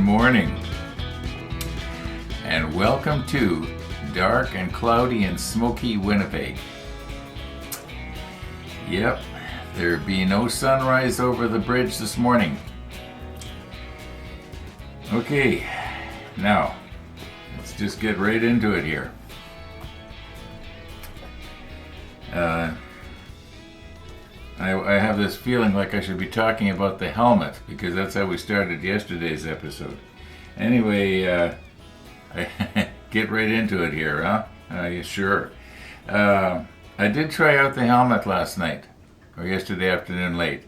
morning, and welcome to dark and cloudy and smoky Winnipeg. Yep, there be no sunrise over the bridge this morning. Okay, now let's just get right into it here. I have this feeling like I should be talking about the helmet because that's how we started yesterday's episode. Anyway, get right into it here, huh? Yeah, sure. I did try out the helmet last night, or yesterday afternoon late,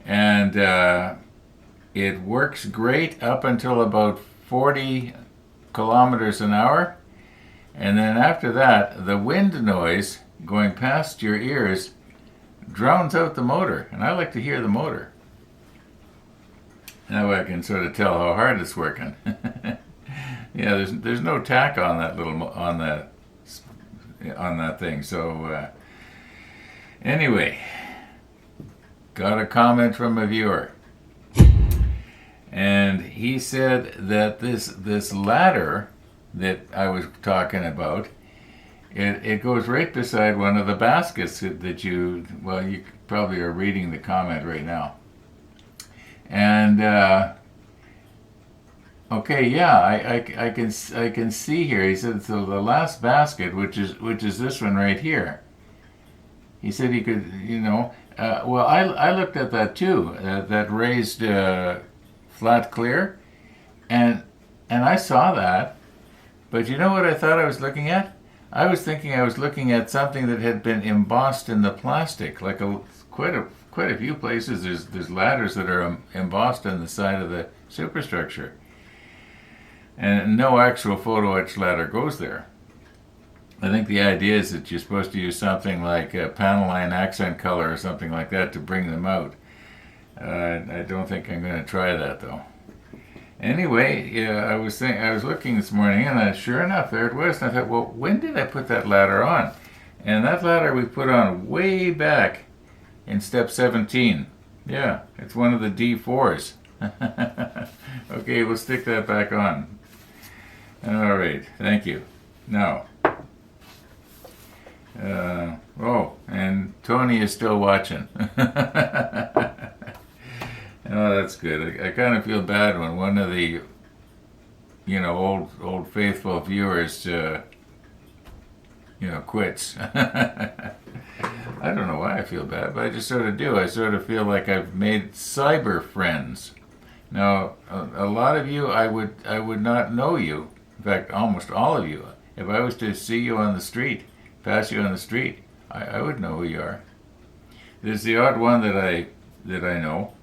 and it works great up until about 40 kilometers an hour, and then after that, the wind noise going past your ears drowns out the motor, and I like to hear the motor. Now I can sort of tell how hard it's working. Yeah, there's no tack on that on that thing. So anyway, got a comment from a viewer, and he said that this ladder that I was talking about, it goes right beside one of the baskets that you probably are reading the comment right now. And okay, yeah, I can see here. He said so the last basket, which is this one right here. He said he could, well, I looked at that too, that raised flat clear, and I saw that, but you know what I thought I was looking at? I was thinking I was looking at something that had been embossed in the plastic, like quite a few places. There's ladders that are embossed on the side of the superstructure, and no actual photo etched ladder goes there. I think the idea is that you're supposed to use something like a panel line accent color or something like that to bring them out. I don't think I'm going to try that though. Anyway, yeah, I was looking this morning, and sure enough, there it was. And I thought, well, when did I put that ladder on? And that ladder we put on way back in step 17. Yeah, it's one of the D4s. Okay, we'll stick that back on. All right, thank you. Now, and Tony is still watching. Oh, that's good. I kind of feel bad when one of the, old faithful viewers, quits. I don't know why I feel bad, but I just sort of do. I sort of feel like I've made cyber friends. Now, a lot of you, I would not know you. In fact, almost all of you. If I was to see you on the street, pass you on the street, I would know who you are. There's the odd one that I know,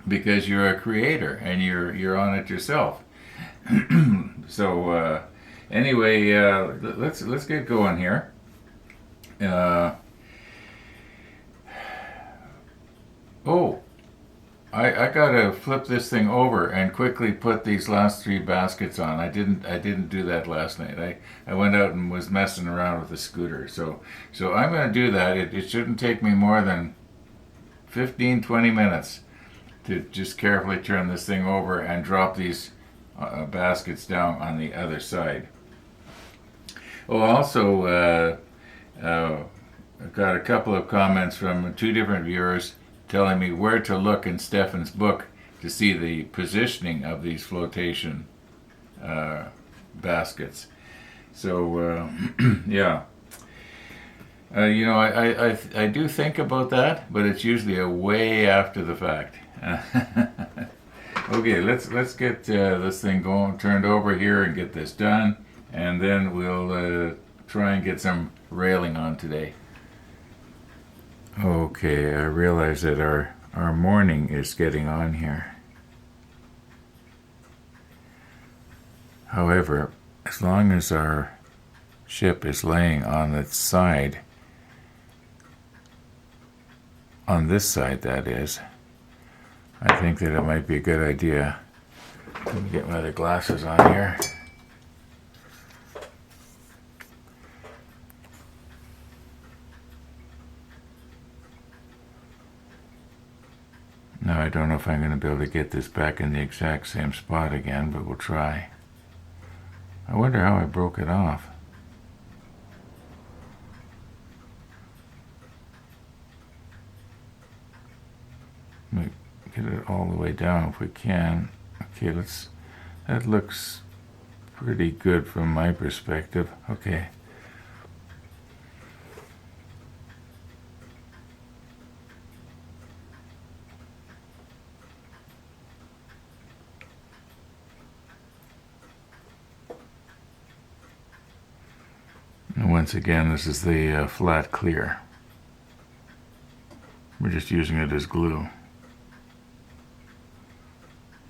because you're a creator and you're on it yourself. So anyway, let's get going here. I gotta flip this thing over and quickly put these last three baskets on. I didn't do that last night. I went out and was messing around with the scooter. So I'm gonna do that. It shouldn't take me more than 15-20 minutes to just carefully turn this thing over and drop these baskets down on the other side. Oh, also, I've got a couple of comments from two different viewers telling me where to look in Stefan's book to see the positioning of these flotation baskets. So, yeah. I do think about that, but it's usually a way after the fact. Okay, let's get this thing turned over here and get this done, and then we'll try and get some railing on today. Okay, I realize that our morning is getting on here. However, as long as our ship is laying on its side, on this side that is, I think that it might be a good idea. Let me get my other glasses on here. No, Now I don't know if I'm going to be able to get this back in the exact same spot again, but we'll try. I wonder how I broke it off. Let me get it all the way down if we can. Okay, that looks pretty good from my perspective. Okay. And once again, this is the flat clear. We're just using it as glue.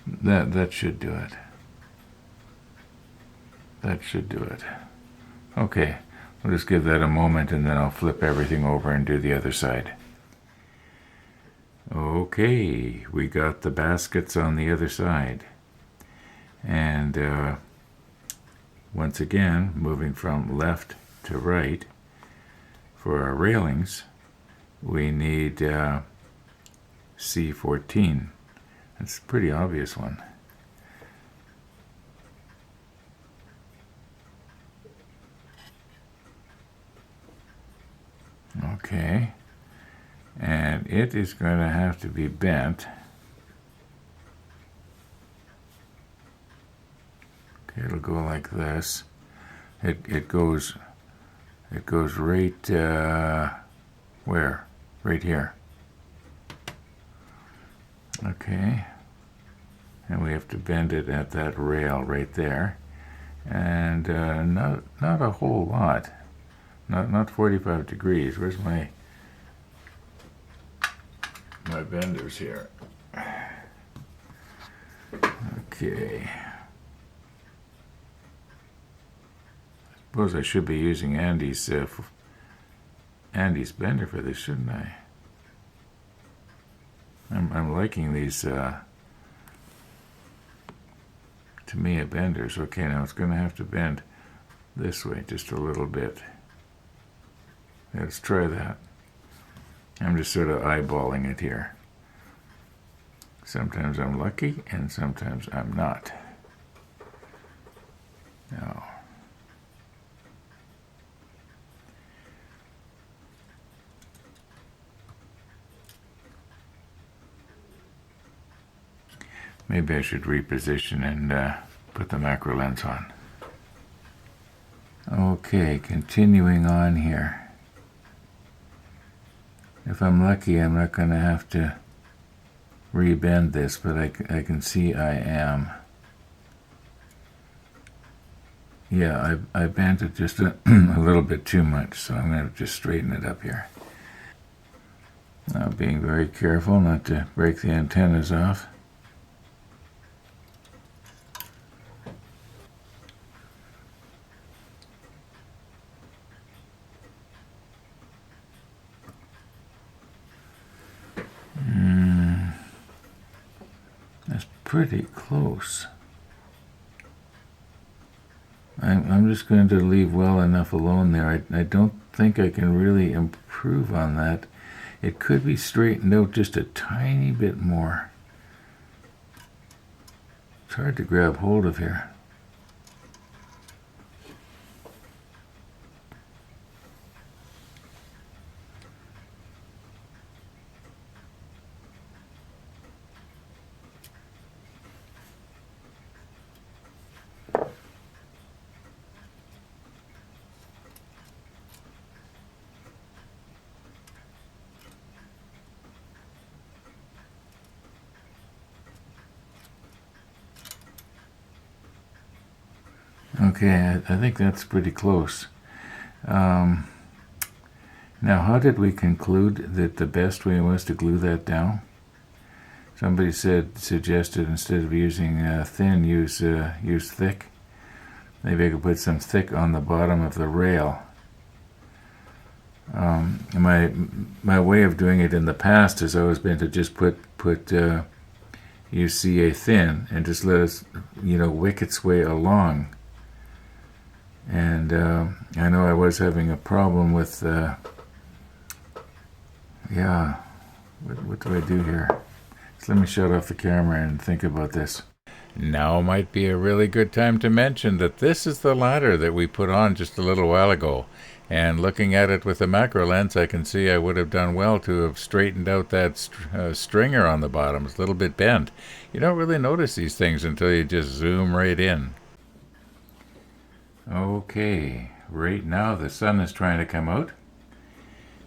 That should do it. That should do it. Okay, we'll just give that a moment and then I'll flip everything over and do the other side. Okay, we got the baskets on the other side. And once again, moving from left to right, for our railings, we need C14. That's a pretty obvious one. Okay, and it is going to have to be bent. Okay, it'll go like this. It goes right where? Right here. Okay, and we have to bend it at that rail right there, and not a whole lot. Not 45 degrees. Where's my benders here? Okay. I suppose I should be using Andy's bender for this, shouldn't I? I'm liking these Tamiya benders. Okay, now it's going to have to bend this way just a little bit. Let's try that. I'm just sort of eyeballing it here. Sometimes I'm lucky and sometimes I'm not. Now, maybe I should reposition and put the macro lens on. Okay, continuing on here. If I'm lucky, I'm not going to have to rebend this, but I can see I am. Yeah, I bent it just a little bit too much, so I'm going to just straighten it up here. Now, being very careful not to break the antennas off. That's pretty close. I'm just going to leave well enough alone there. I don't think I can really improve on that. It could be straightened out just a tiny bit more. It's hard to grab hold of here. Okay, I think that's pretty close. Now, how did we conclude that the best way was to glue that down? Somebody suggested instead of using thin, use thick. Maybe I could put some thick on the bottom of the rail. My way of doing it in the past has always been to just put use CA thin and just let it, wick its way along. And I know I was having a problem with, what do I do here? let me shut off the camera and think about this. Now might be a really good time to mention that this is the ladder that we put on just a little while ago. And looking at it with the macro lens, I can see I would have done well to have straightened out that stringer on the bottom. It's a little bit bent. You don't really notice these things until you just zoom right in. Okay, right now the sun is trying to come out.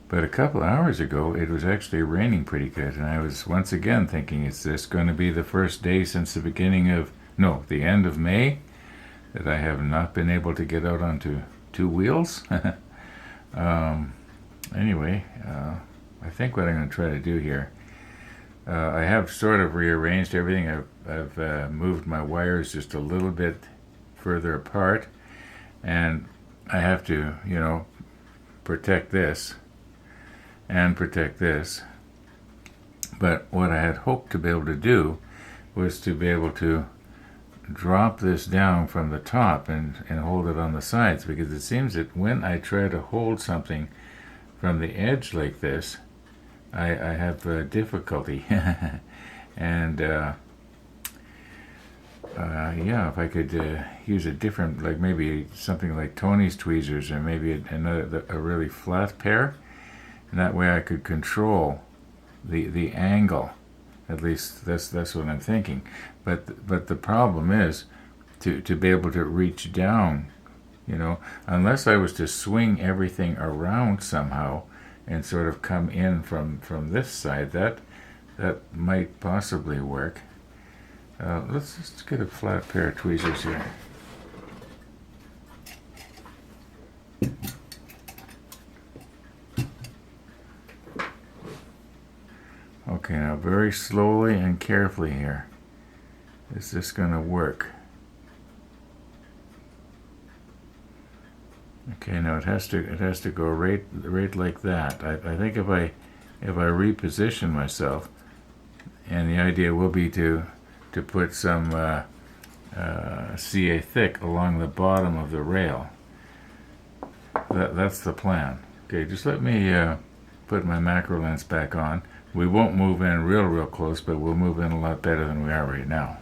But a couple hours ago, it was actually raining pretty good, and I was once again thinking, is this going to be the first day since the the end of May, that I have not been able to get out onto two wheels? Anyway, I think what I'm going to try to do here, I have sort of rearranged everything. I've moved my wires just a little bit further apart, and I have to, protect this and protect this. But what I had hoped to be able to do was to be able to drop this down from the top and hold it on the sides, because it seems that when I try to hold something from the edge like this, I have difficulty. And if I could use a different, like maybe something like Tony's tweezers, or maybe a really flat pair, and that way I could control the angle. At least that's what I'm thinking. But the problem is to be able to reach down, unless I was to swing everything around somehow and sort of come in from this side, that might possibly work. Let's just get a flat pair of tweezers here. Okay, now very slowly and carefully here. Is this going to work? Okay, now it has to go right like that. I think if I reposition myself, and the idea will be to put some CA thick along the bottom of the rail. That's the plan. Okay, just let me put my macro lens back on. We won't move in real close, but we'll move in a lot better than we are right now.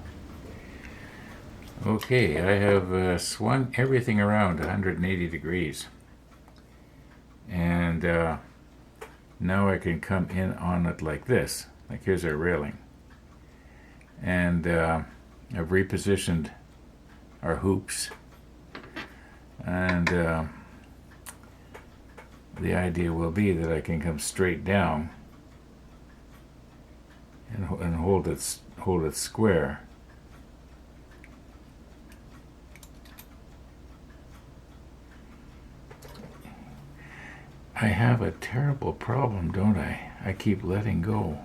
Okay, I have swung everything around 180 degrees. And now I can come in on it like this. Like here's our railing. And I've repositioned our hoops. And the idea will be that I can come straight down and hold it square. I have a terrible problem, don't I? I keep letting go.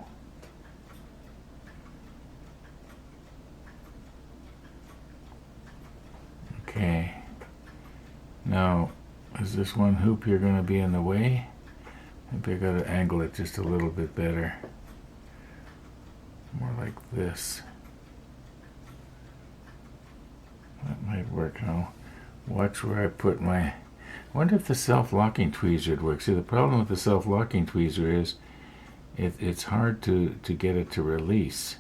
Okay. Now, is this one hoop here going to be in the way? Maybe I got to angle it just a little bit better. More like this. That might work now. Watch where I put my... I wonder if the self-locking tweezer would work. See, the problem with the self-locking tweezer is it's hard to get it to release.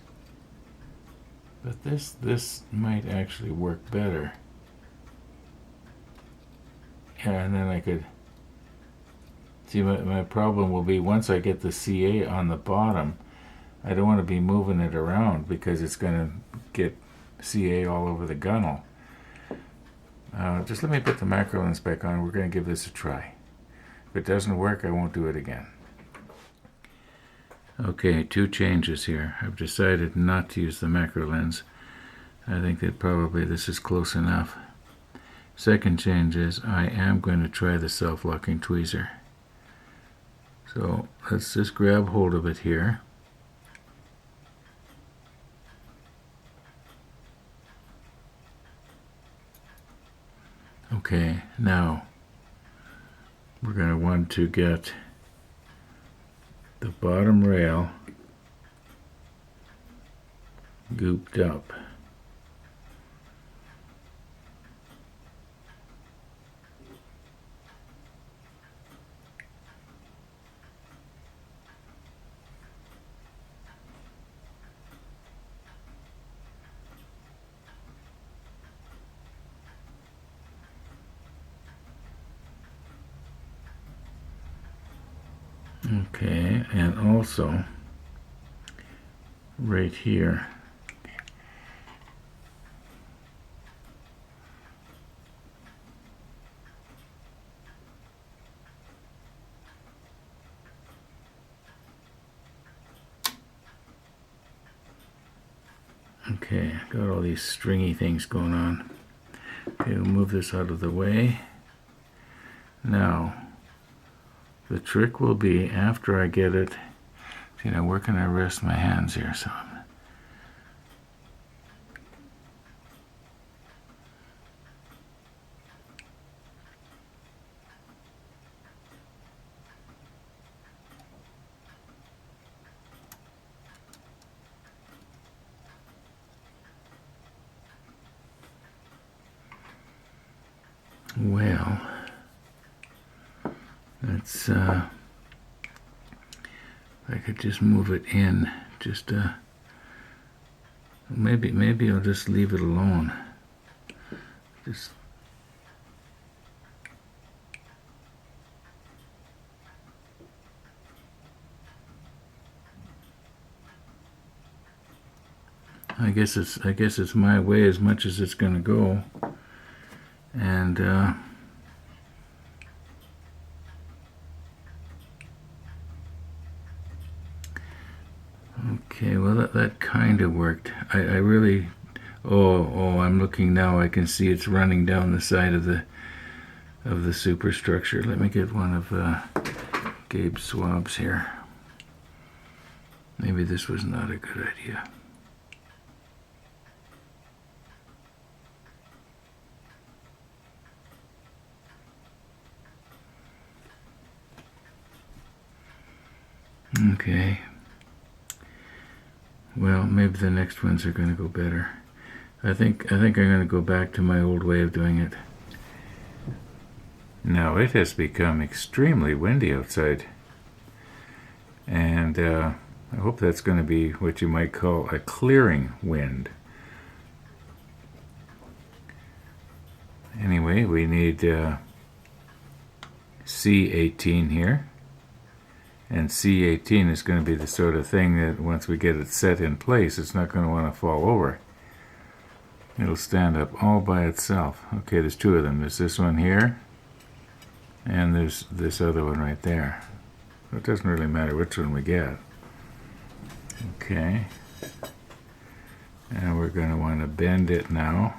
But this might actually work better. Yeah, and then I could... See, my problem will be once I get the CA on the bottom, I don't want to be moving it around because it's going to get CA all over the gunnel. Just let me put the macro lens back on. We're going to give this a try. If it doesn't work, I won't do it again. Okay, 2 changes here. I've decided not to use the macro lens. I think that probably this is close enough. Second change is I am going to try the self-locking tweezer. So let's just grab hold of it here. Okay, now we're going to want to get the bottom rail gooped up. Okay, and also right here. Okay, got all these stringy things going on. Okay, we'll move this out of the way. Now, the trick will be after I get it. See, now where can I rest my hands here? So. Well, let's, I could just move it in, just, maybe I'll just leave it alone. Just, I guess it's my way as much as it's gonna go. And okay, well that kind of worked. I really, I'm looking now. I can see it's running down the side of the superstructure. Let me get one of Gabe's swabs here. Maybe this was not a good idea. Okay. Well, maybe the next ones are going to go better. I think I'm going to go back to my old way of doing it. Now it has become extremely windy outside, and I hope that's going to be what you might call a clearing wind. Anyway, we need C18 here. And C18 is going to be the sort of thing that once we get it set in place, it's not going to want to fall over. It'll stand up all by itself. Okay, there's two of them. There's this one here, and there's this other one right there. So it doesn't really matter which one we get. Okay. And we're going to want to bend it now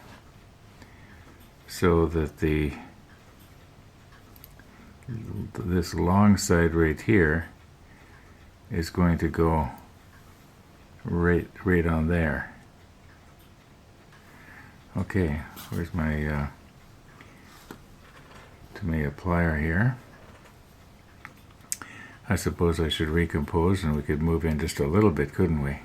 so that this long side right here is going to go right on there. Okay, where's my tomato plier here? I suppose I should recompose and we could move in just a little bit, couldn't we?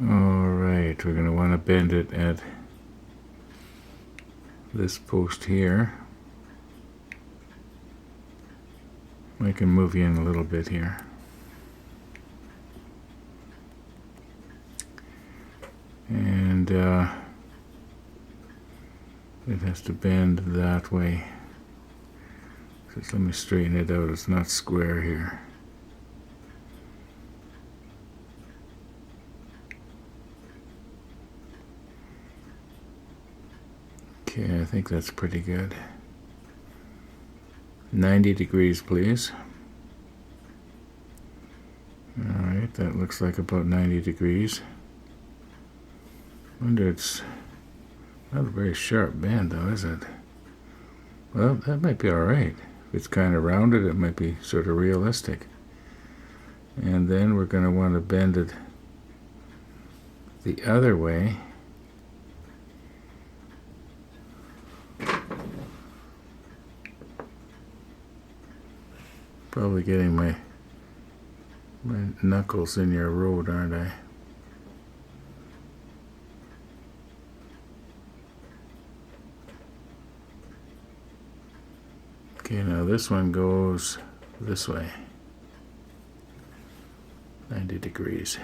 Alright, we're going to want to bend it at this post here. I can move you in a little bit here. And it has to bend that way. Just let me straighten it out. It's not square here. Okay, I think that's pretty good. 90 degrees, please. Alright, that looks like about 90 degrees. Wonder it's not a very sharp bend though, is it? Well, that might be alright. If it's kind of rounded, it might be sort of realistic. And then we're going to want to bend it the other way. Probably getting my knuckles in your road, aren't I? Okay, now this one goes this way. 90 degrees.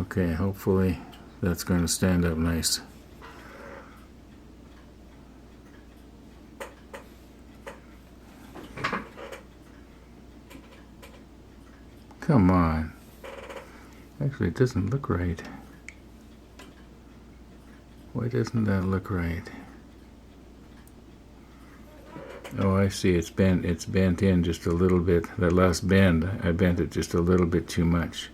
Okay, hopefully that's going to stand up nice. Come on. Actually, it doesn't look right. Why doesn't that look right? Oh, I see. It's bent in just a little bit. That last bend, I bent it just a little bit too much.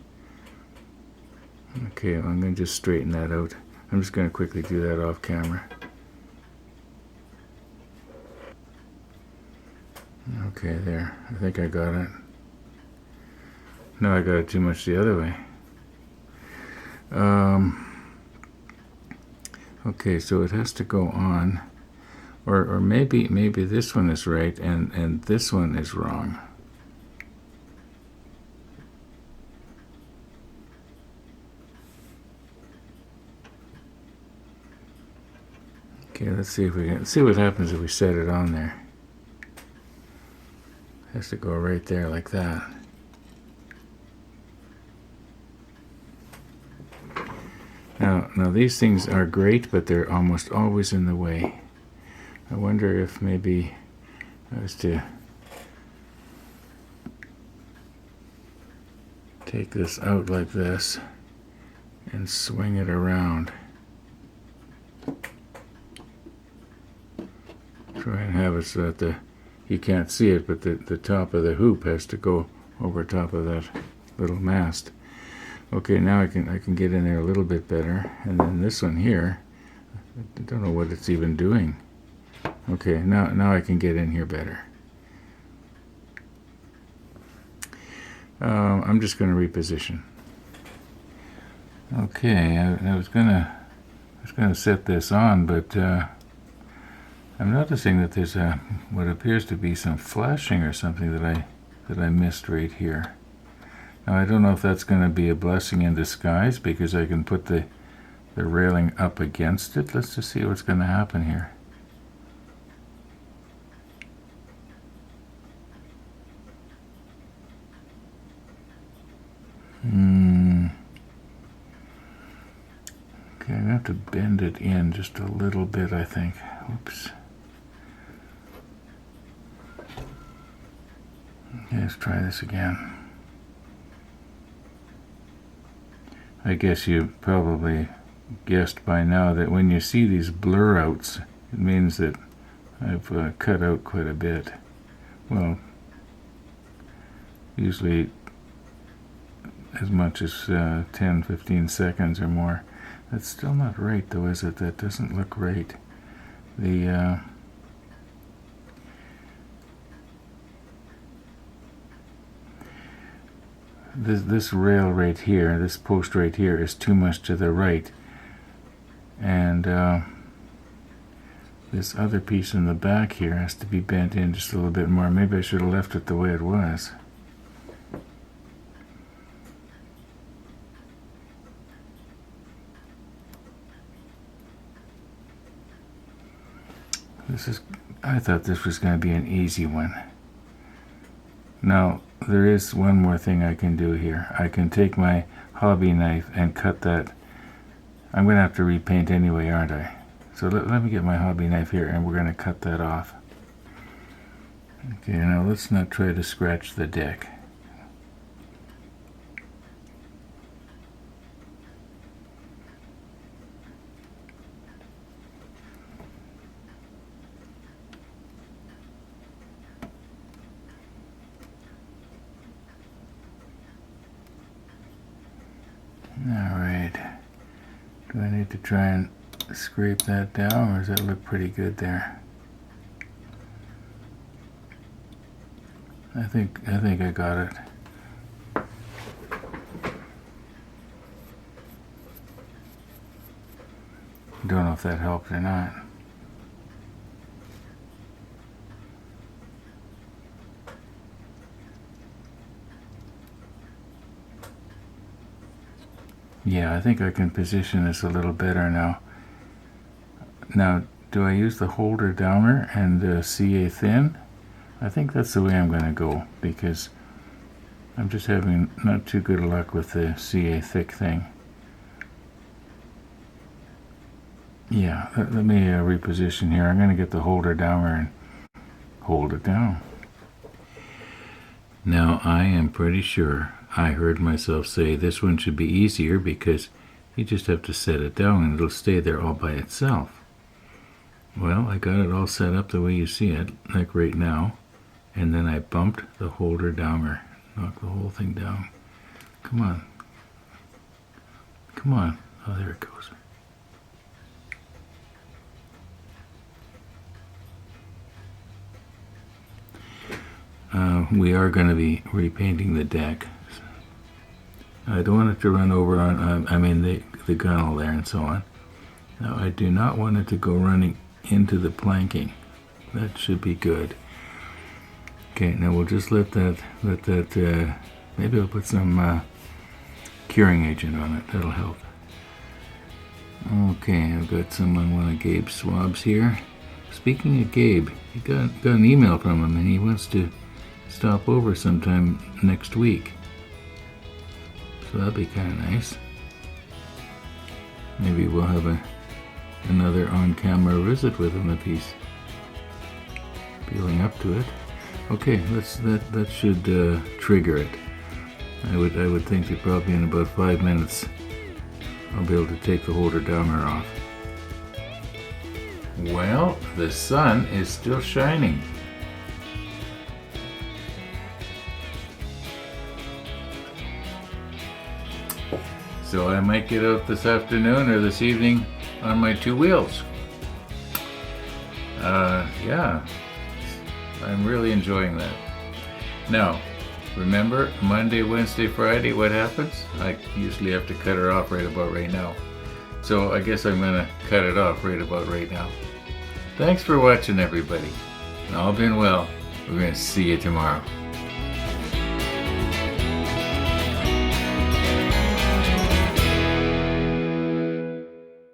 Okay, I'm going to just straighten that out. I'm just going to quickly do that off camera. Okay, there. I think I got it. No, I got it too much the other way. Okay, so it has to go on. Or maybe this one is right and this one is wrong. Okay, let's see what happens if we set it on there. It has to go right there like that. Now these things are great, but they're almost always in the way. I wonder if maybe I was to take this out like this and swing it around. Try and have it so that you can't see it, but the top of the hoop has to go over top of that little mast. Okay, now I can get in there a little bit better. And then this one here, I don't know what it's even doing. Okay, now I can get in here better. I'm just going to reposition. Okay, I was gonna set this on, but I'm noticing that there's what appears to be some flashing or something that I missed right here. Now I don't know if that's going to be a blessing in disguise because I can put the railing up against it. Let's just see what's going to happen here. Okay, I have to bend it in just a little bit, I think. Oops. Okay, let's try this again. I guess you probably guessed by now that when you see these blur outs, it means that I've cut out quite a bit. Well, usually as much as 10-15 seconds or more. That's still not right though, is it? That doesn't look right. This rail right here, this post right here is too much to the right, and this other piece in the back here has to be bent in just a little bit more. Maybe I should have left it the way it was. I thought this was going to be an easy one. Now, there is one more thing I can do here. I can take my hobby knife and cut that. I'm going to have to repaint anyway, aren't I? So let me get my hobby knife here and we're going to cut that off. Okay, now let's not try to scratch the deck. Alright, do I need to try and scrape that down, or does that look pretty good there? I think I got it. Don't know if that helped or not. Yeah, I think I can position this a little better now. Now, do I use the holder downer and CA thin? I think that's the way I'm going to go, because I'm just having not too good luck with the CA thick thing. Yeah, let me reposition here. I'm going to get the holder down there and hold it down. Now, I am pretty sure I heard myself say this one should be easier because you just have to set it down and it'll stay there all by itself. Well, I got it all set up the way you see it, like right now, and then I bumped the holder down or knocked the whole thing down. Come on. Come on. Oh, there it goes. We are going to be repainting the deck. I don't want it to run over on, the gunnel there and so on. Now, I do not want it to go running into the planking. That should be good. Okay, now we'll just let that, maybe I'll put some curing agent on it. That'll help. Okay, I've got some on one of Gabe's swabs here. Speaking of Gabe, he got an email from him and he wants to stop over sometime next week. So that'll be kind of nice. Maybe we'll have another on-camera visit with him if he's feeling up to it. Okay, that should trigger it. I would think that probably in about 5 minutes I'll be able to take the holder downer off. Well, the sun is still shining. So I might get out this afternoon or this evening on my 2 wheels. Yeah, I'm really enjoying that. Now, remember, Monday, Wednesday, Friday, what happens? I usually have to cut her off right about right now. So I guess I'm going to cut it off right about right now. Thanks for watching, everybody. All been well. We're going to see you tomorrow.